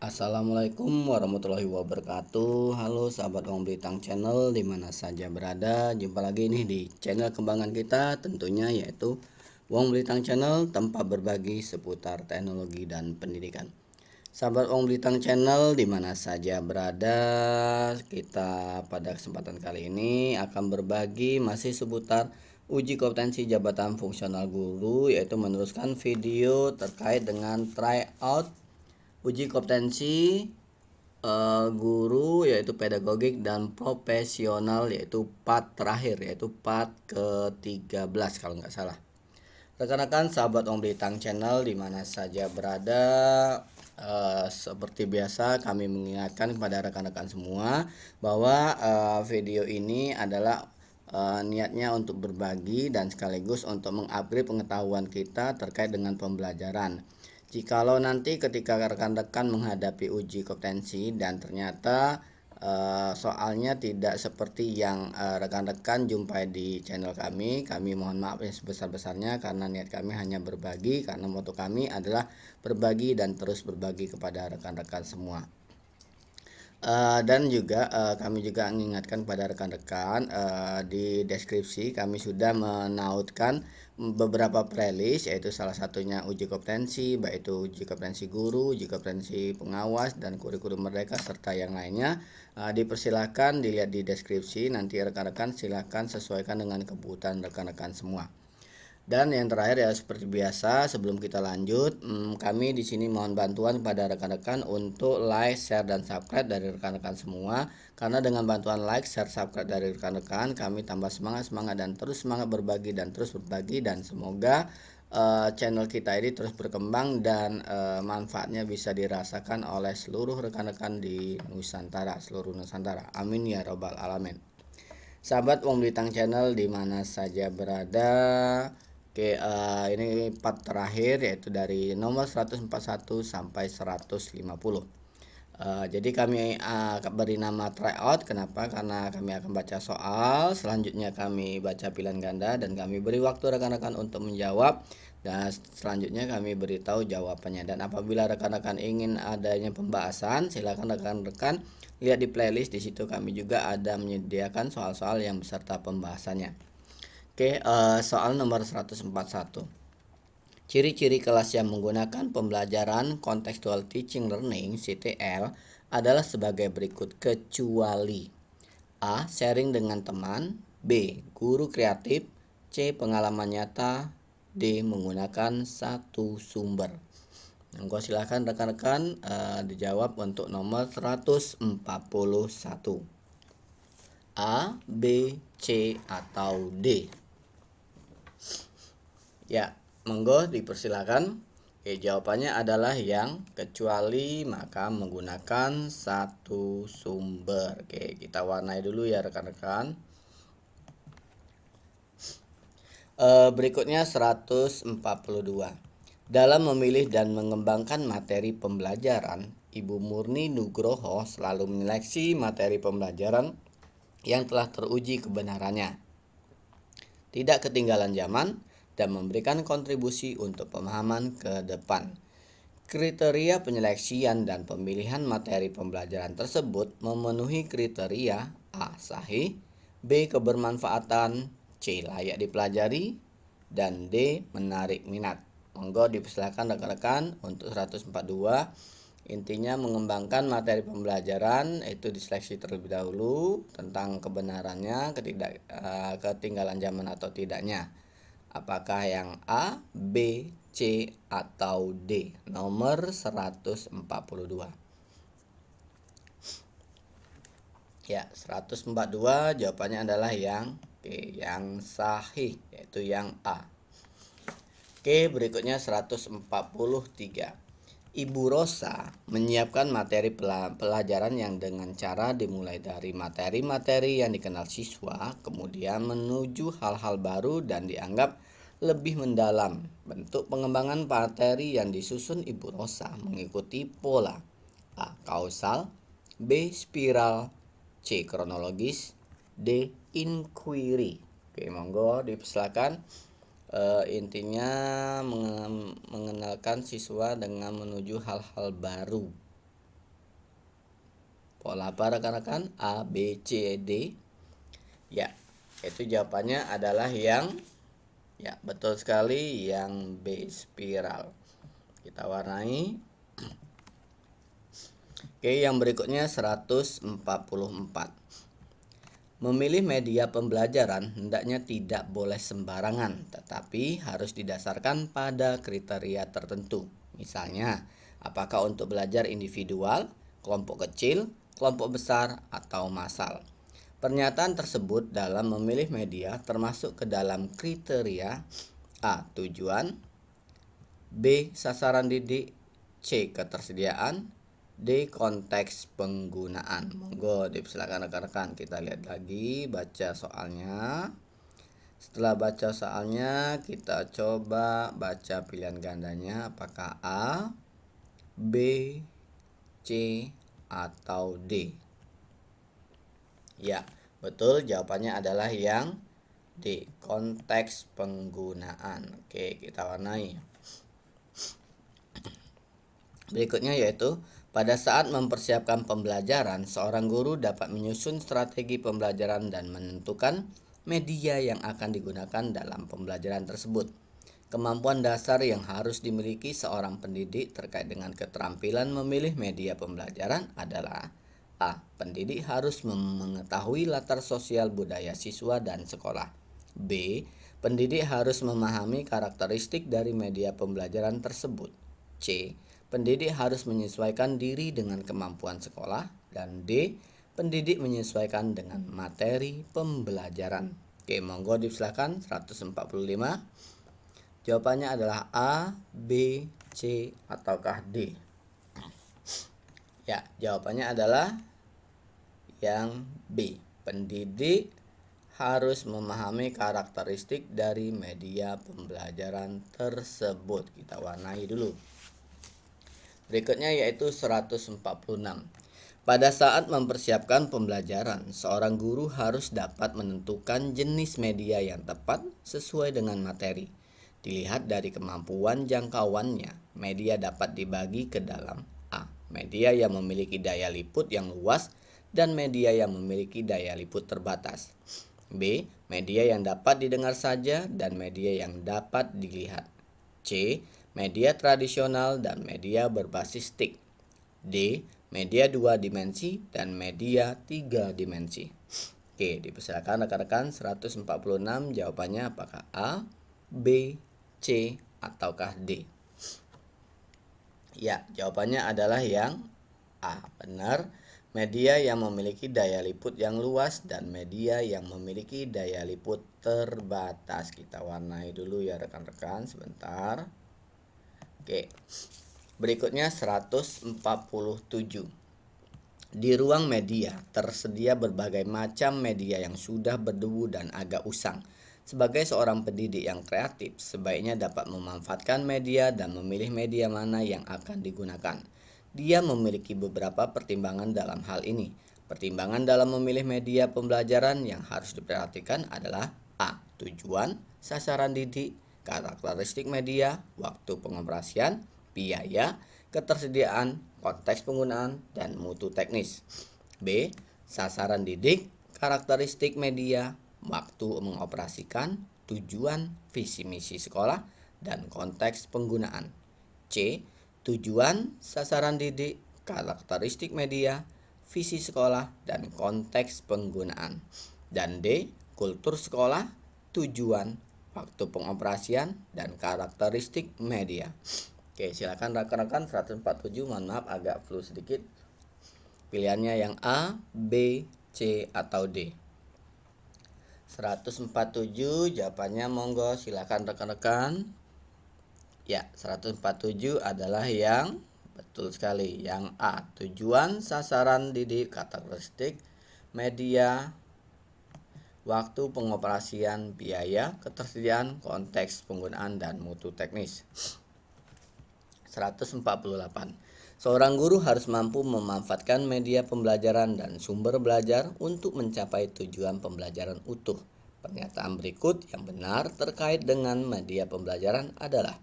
Assalamualaikum warahmatullahi wabarakatuh. Halo sahabat Wong Blitang Channel dimana saja berada. Jumpa lagi nih di channel kembangan kita tentunya, yaitu Wong Blitang Channel, tempat berbagi seputar teknologi dan pendidikan. Sahabat Wong Blitang Channel dimana saja berada, kita pada kesempatan kali ini akan berbagi masih seputar uji kompetensi jabatan fungsional guru, yaitu meneruskan video terkait dengan tryout uji kompetensi guru, yaitu pedagogik dan profesional, yaitu part terakhir, yaitu part ke-13 kalau nggak salah. Rekan-rekan sahabat Om Blitang Channel dimana saja berada, seperti biasa kami mengingatkan kepada rekan-rekan semua bahwa video ini adalah niatnya untuk berbagi dan sekaligus untuk mengupgrade pengetahuan kita terkait dengan pembelajaran. Jikalau nanti ketika rekan-rekan menghadapi uji kompetensi dan ternyata soalnya tidak seperti yang rekan-rekan jumpai di channel kami mohon maaf yang sebesar-besarnya, karena niat kami hanya berbagi, karena moto kami adalah berbagi dan terus berbagi kepada rekan-rekan semua. Dan juga kami juga mengingatkan kepada rekan-rekan, di deskripsi kami sudah menautkan beberapa playlist, yaitu salah satunya uji kompetensi, baik itu uji kompetensi guru, uji kompetensi pengawas, dan kurikulum merdeka serta yang lainnya. Dipersilahkan dilihat di deskripsi, nanti rekan-rekan silahkan sesuaikan dengan kebutuhan rekan-rekan semua. Dan yang terakhir ya, seperti biasa sebelum kita lanjut, kami di sini mohon bantuan kepada rekan-rekan untuk like, share, dan subscribe dari rekan-rekan semua. Karena dengan bantuan like, share, subscribe dari rekan-rekan, kami tambah semangat dan terus semangat berbagi dan terus berbagi, dan semoga channel kita ini terus berkembang dan manfaatnya bisa dirasakan oleh seluruh rekan-rekan di Nusantara, seluruh Nusantara. Amin ya robbal alamin. Sahabat Wong Blitang Channel dimana saja berada, oke, ini part terakhir, yaitu dari nomor 141 sampai 150. Jadi kami beri nama tryout. Kenapa? Karena kami akan baca soal, selanjutnya kami baca pilihan ganda, dan kami beri waktu rekan-rekan untuk menjawab, dan selanjutnya kami beritahu jawabannya. Dan apabila rekan-rekan ingin adanya pembahasan, silakan rekan-rekan lihat di playlist. Di situ kami juga ada menyediakan soal-soal yang beserta pembahasannya. Oke, soal nomor 141. Ciri-ciri kelas yang menggunakan pembelajaran contextual teaching learning (CTL) adalah sebagai berikut, kecuali A. Sharing dengan teman, B. Guru kreatif, C. Pengalaman nyata, D. Menggunakan satu sumber. Silahkan rekan-rekan dijawab untuk nomor 141. A, B, C, atau D? Ya, monggo dipersilakan. Oke, jawabannya adalah yang kecuali, maka menggunakan satu sumber. Oke, kita warnai dulu ya rekan-rekan. Berikutnya 142. Dalam memilih dan mengembangkan materi pembelajaran, Ibu Murni Nugroho selalu menyeleksi materi pembelajaran yang telah teruji kebenarannya, tidak ketinggalan zaman, dan memberikan kontribusi untuk pemahaman ke depan. Kriteria penyeleksian dan pemilihan materi pembelajaran tersebut memenuhi kriteria A. Sahih, B. Kebermanfaatan, C. Layak dipelajari, dan D. Menarik minat. Monggo dipersilakan rekan-rekan untuk 142. Intinya mengembangkan materi pembelajaran itu diseleksi terlebih dahulu tentang kebenarannya, ketinggalan zaman atau tidaknya. Apakah yang A, B, C, atau D? Nomor 142. Ya, 142 jawabannya adalah yang B, yang sahih, yaitu yang A. Oke, berikutnya 143. Ibu Rosa menyiapkan materi pelajaran yang dengan cara dimulai dari materi-materi yang dikenal siswa, kemudian menuju hal-hal baru dan dianggap lebih mendalam. Bentuk pengembangan materi yang disusun Ibu Rosa mengikuti pola A. Kausal, B. Spiral, C. Kronologis, D. Inquiry. Oke, monggo dipersilakan. Intinya mengenalkan siswa dengan menuju hal-hal baru. Pola apa rekan-rekan? A, B, C, D. Ya, itu jawabannya adalah yang, ya betul sekali, yang B, spiral. Kita warnai. Oke, yang berikutnya 144. Memilih media pembelajaran hendaknya tidak boleh sembarangan, tetapi harus didasarkan pada kriteria tertentu. Misalnya, apakah untuk belajar individual, kelompok kecil, kelompok besar, atau massal. Pernyataan tersebut dalam memilih media termasuk ke dalam kriteria A. Tujuan, B. Sasaran didik, C. Ketersediaan, D. Konteks penggunaan. Monggo dipersilakan rekan-rekan, kita lihat lagi baca soalnya. Setelah baca soalnya, kita coba baca pilihan gandanya, apakah A, B, C, atau D. Ya, betul, jawabannya adalah yang D, konteks penggunaan. Oke, kita warnai. Berikutnya yaitu, pada saat mempersiapkan pembelajaran, seorang guru dapat menyusun strategi pembelajaran dan menentukan media yang akan digunakan dalam pembelajaran tersebut. Kemampuan dasar yang harus dimiliki seorang pendidik terkait dengan keterampilan memilih media pembelajaran adalah A. Pendidik harus mengetahui latar sosial budaya siswa dan sekolah. B. Pendidik harus memahami karakteristik dari media pembelajaran tersebut. C. Pendidik harus menyesuaikan diri dengan kemampuan sekolah. Dan D. Pendidik menyesuaikan dengan materi pembelajaran. Oke, monggo dipersilakan 145. Jawabannya adalah A, B, C, ataukah D? Ya, jawabannya adalah yang B. Pendidik harus memahami karakteristik dari media pembelajaran tersebut. Kita warnai dulu. Berikutnya yaitu 146. Pada saat mempersiapkan pembelajaran, seorang guru harus dapat menentukan jenis media yang tepat sesuai dengan materi. Dilihat dari kemampuan jangkauannya, media dapat dibagi ke dalam A. Media yang memiliki daya liput yang luas dan media yang memiliki daya liput terbatas. B. Media yang dapat didengar saja dan media yang dapat dilihat. C. Media tradisional dan media berbasis stick. D. Media 2 dimensi dan media 3 dimensi. Oke, dipersilakan rekan-rekan 146, jawabannya apakah A, B, C, ataukah D? Ya, jawabannya adalah yang A, benar. Media yang memiliki daya liput yang luas dan media yang memiliki daya liput terbatas. Kita warnai dulu ya rekan-rekan sebentar. Oke. Berikutnya 147. Di ruang media tersedia berbagai macam media yang sudah berdebu dan agak usang. Sebagai seorang pendidik yang kreatif, sebaiknya dapat memanfaatkan media dan memilih media mana yang akan digunakan. Dia memiliki beberapa pertimbangan dalam hal ini. Pertimbangan dalam memilih media pembelajaran yang harus diperhatikan adalah A. Tujuan, sasaran didik, karakteristik media, waktu pengoperasian, biaya, ketersediaan, konteks penggunaan, dan mutu teknis. B. Sasaran didik, karakteristik media, waktu mengoperasikan, tujuan, visi misi sekolah, dan konteks penggunaan. C. Tujuan, sasaran didik, karakteristik media, visi sekolah, dan konteks penggunaan. Dan D. Kultur sekolah, tujuan, waktu pengoperasian, dan karakteristik media. Oke, silakan rekan-rekan 147, mohon maaf agak flu sedikit. Pilihannya yang A, B, C, atau D. 147 jawabannya monggo silakan rekan-rekan. Ya, 147 adalah yang betul sekali, yang A. Tujuan, sasaran didik, karakteristik media, waktu pengoperasian, biaya, ketersediaan, konteks penggunaan, dan mutu teknis. 148. Seorang guru harus mampu memanfaatkan media pembelajaran dan sumber belajar untuk mencapai tujuan pembelajaran utuh. Pernyataan berikut yang benar terkait dengan media pembelajaran adalah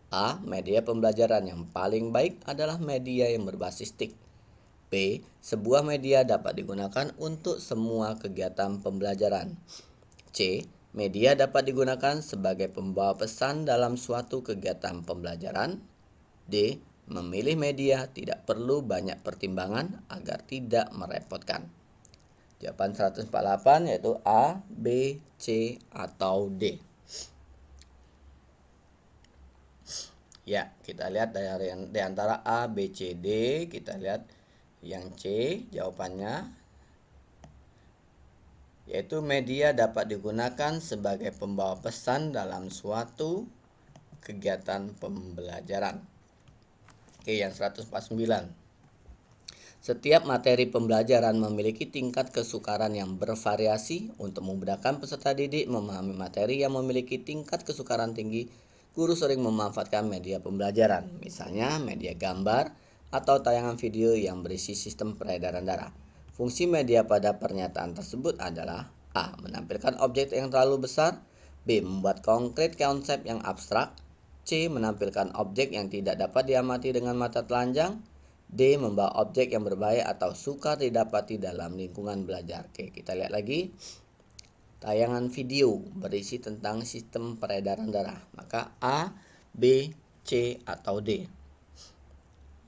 A. Media pembelajaran yang paling baik adalah media yang berbasis stick. B. Sebuah media dapat digunakan untuk semua kegiatan pembelajaran. C. Media dapat digunakan sebagai pembawa pesan dalam suatu kegiatan pembelajaran. D. Memilih media tidak perlu banyak pertimbangan agar tidak merepotkan. Jawaban 148 yaitu A, B, C, atau D. Ya, kita lihat dari antara A, B, C, D, kita lihat yang C jawabannya, yaitu media dapat digunakan sebagai pembawa pesan dalam suatu kegiatan pembelajaran. Oke, yang 149. Setiap materi pembelajaran memiliki tingkat kesukaran yang bervariasi. Untuk memudahkan peserta didik memahami materi yang memiliki tingkat kesukaran tinggi, guru sering memanfaatkan media pembelajaran, misalnya media gambar atau tayangan video yang berisi sistem peredaran darah. Fungsi media pada pernyataan tersebut adalah A. Menampilkan objek yang terlalu besar. B. Membuat konkret konsep yang abstrak. C. Menampilkan objek yang tidak dapat diamati dengan mata telanjang. D. Membawa objek yang berbahaya atau sukar didapati dalam lingkungan belajar. Oke, kita lihat lagi. Tayangan video berisi tentang sistem peredaran darah. Maka A, B, C, atau D.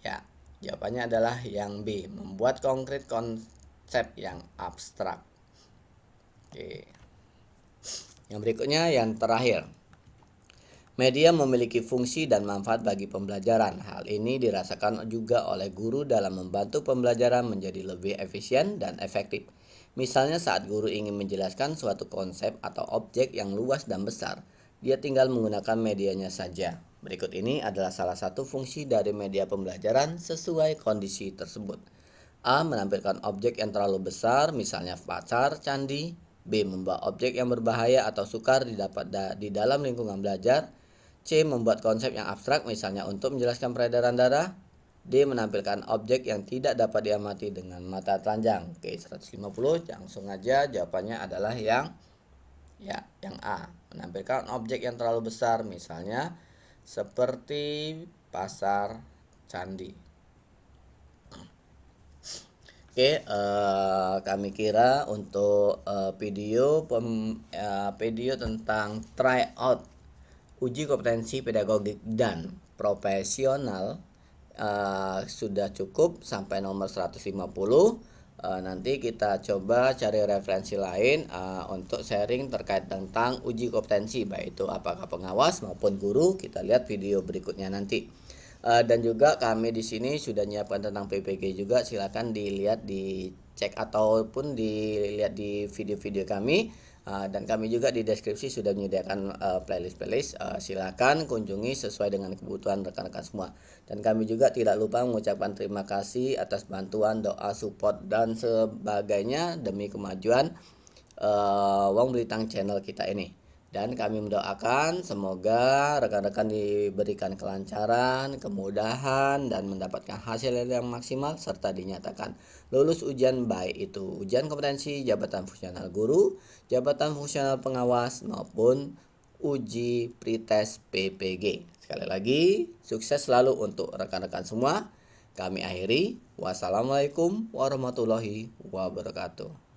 Ya, jawabannya adalah yang B. Membuat konkret konsep yang abstrak. Oke. Yang berikutnya yang terakhir. Media memiliki fungsi dan manfaat bagi pembelajaran. Hal ini dirasakan juga oleh guru dalam membantu pembelajaran menjadi lebih efisien dan efektif. Misalnya saat guru ingin menjelaskan suatu konsep atau objek yang luas dan besar, dia tinggal menggunakan medianya saja. Berikut ini adalah salah satu fungsi dari media pembelajaran sesuai kondisi tersebut. A. Menampilkan objek yang terlalu besar, misalnya pacar, candi. B. Membawa objek yang berbahaya atau sukar didapat di dalam lingkungan belajar. C. Membuat konsep yang abstrak, misalnya untuk menjelaskan peredaran darah. D. Menampilkan objek yang tidak dapat diamati dengan mata telanjang. Oke, 150 langsung aja jawabannya adalah yang A. Menampilkan objek yang terlalu besar, misalnya seperti pasar, candi. Oke, kami kira untuk video tentang tryout uji kompetensi pedagogik dan profesional sudah cukup sampai nomor 150. Nanti kita coba cari referensi lain untuk sharing terkait tentang uji kompetensi, baik itu apakah pengawas maupun guru. Kita lihat video berikutnya nanti. Dan juga kami di sini sudah menyiapkan tentang PPG juga, silakan dilihat, dicek ataupun dilihat di video-video kami. Dan kami juga di deskripsi sudah menyediakan playlist. Silakan kunjungi sesuai dengan kebutuhan rekan-rekan semua. Dan kami juga tidak lupa mengucapkan terima kasih atas bantuan, doa, support, dan sebagainya demi kemajuan Wong Blitang channel kita ini. Dan kami mendoakan semoga rekan-rekan diberikan kelancaran, kemudahan, dan mendapatkan hasil yang maksimal serta dinyatakan lulus ujian, baik itu ujian kompetensi jabatan fungsional guru, jabatan fungsional pengawas, maupun uji pretest PPG. Sekali lagi, sukses selalu untuk rekan-rekan semua. Kami akhiri. Wassalamualaikum warahmatullahi wabarakatuh.